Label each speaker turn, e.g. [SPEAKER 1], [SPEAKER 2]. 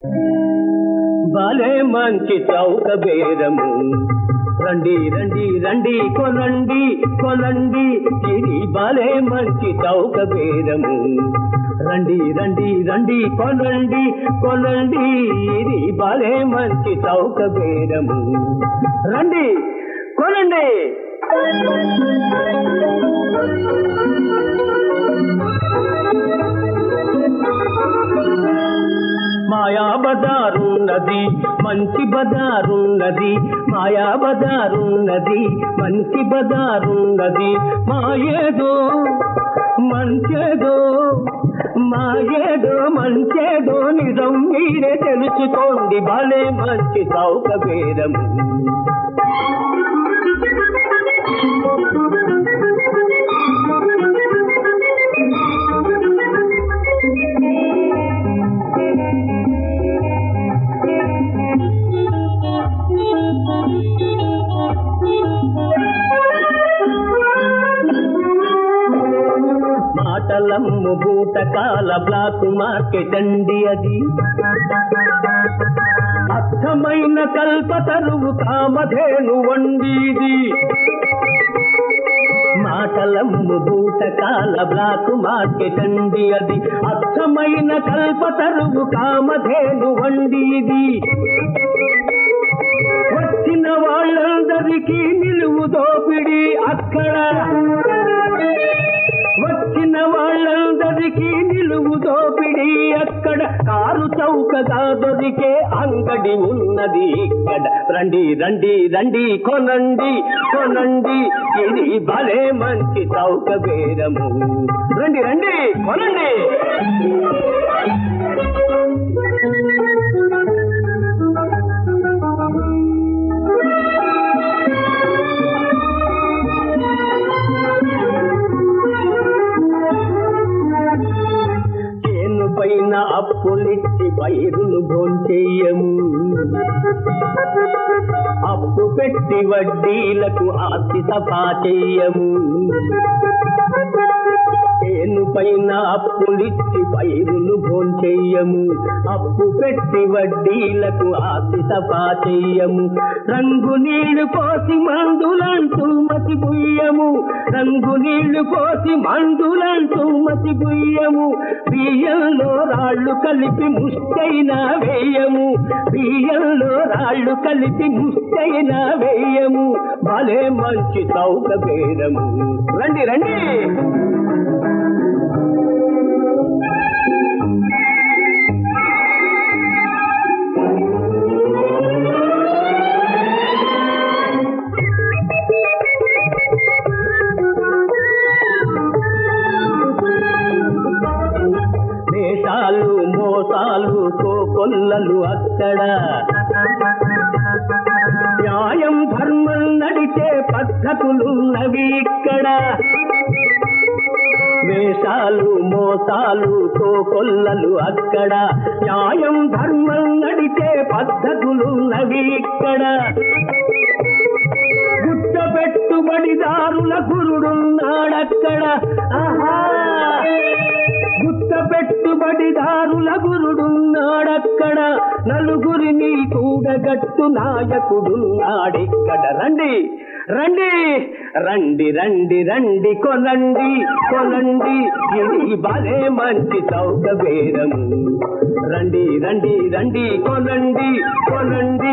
[SPEAKER 1] భలే మంచి చౌక బేరము, రండి రండి రండి కొనండి కొనండి, ఇది భలే మంచి చౌక బేరము. రండి రండి రండి కొనండి కొనండి, ఇది భలే మంచి చౌక బేరము. రండి కొనండి. మాయా బజారున్నది, మంచి బజారున్నది, మాయా బజారున్నది, మంచి బజారున్నది. మాయేదో మంచేదో, మాయేదో మంచేదో నిజం మీరే తెలుసుకోండి, భలే మంచి చౌక బేరము. మాటలమ్ము బూటకాల బ్లాక్ మార్కెట్ అండి అది, అర్థమైన కల్పతరువు కామధేను వండిది. మాటలమ్ము బూటకాల బ్లాక్ మార్కెట్ అండి అది, అర్థమైన కల్పతరువు కామధేను వండిది. వచ్చిన వాళ్ళందరికీ నిలువు దోపిడి అక్కడ, వచ్చిన వాళ్ళందరికీ నిలువు దోపిడి అక్కడ. కారు చౌకగా దొరికే అంగడి ఉన్నది ఇక్కడ. రండి రండి రండి కొనండి కొనండి, ఇది భలే మంచి చౌక బేరము. రండి రండి కొనండి. పైన అప్పులిచ్చి పైరును భోంచెయ్యము, అప్పు పెట్టి వడ్డీలకు ఆస్తి సఫా చెయ్యము. చేను పైన అప్పులిచ్చి పైరును భోంచెయ్యము, అప్పు పెట్టి వడ్డీలకు ఆస్తి సఫా చెయ్యము. రంగు నీళ్లు పోసి మందులంటూ మసిపుయ్యము, రంగు నీళ్లు పోసి మందులంటూ మసిపుయ్యము. బియ్యంలో రాళ్ళు కలిపి ముష్టైనా వేయము, బియ్యంలో రాళ్ళు కలిపి ముష్టైనా వేయము. భలే మంచి చౌక బేరము. రండి రండి. వేషాలు మోసాలు కోకొల్లలు అక్కడ, న్యాయం ధర్మం నడిచే పద్ధతులున్నవి ఇక్కడ. వేషాలు మోసాలు కోకొల్లలు అక్కడ, న్యాయం ధర్మం నడిచే పద్ధతులున్నవి ఇక్కడ. గుట్ట పెట్టుబడిదారుల గురుడున్నాడక్కడ, ఆహా గుట్ట పెట్టుబడిదారుల గురుడున్నాడక్కడ. నలుగురిని కూడగట్టు నాయకుడున్నాడిక్కడ. రండి రండి రండి రండి రండి కొనండి కొనండి, ఇది భలే మంచి చౌక బేరము. రండి రండి రండి కొనండి కొనండి,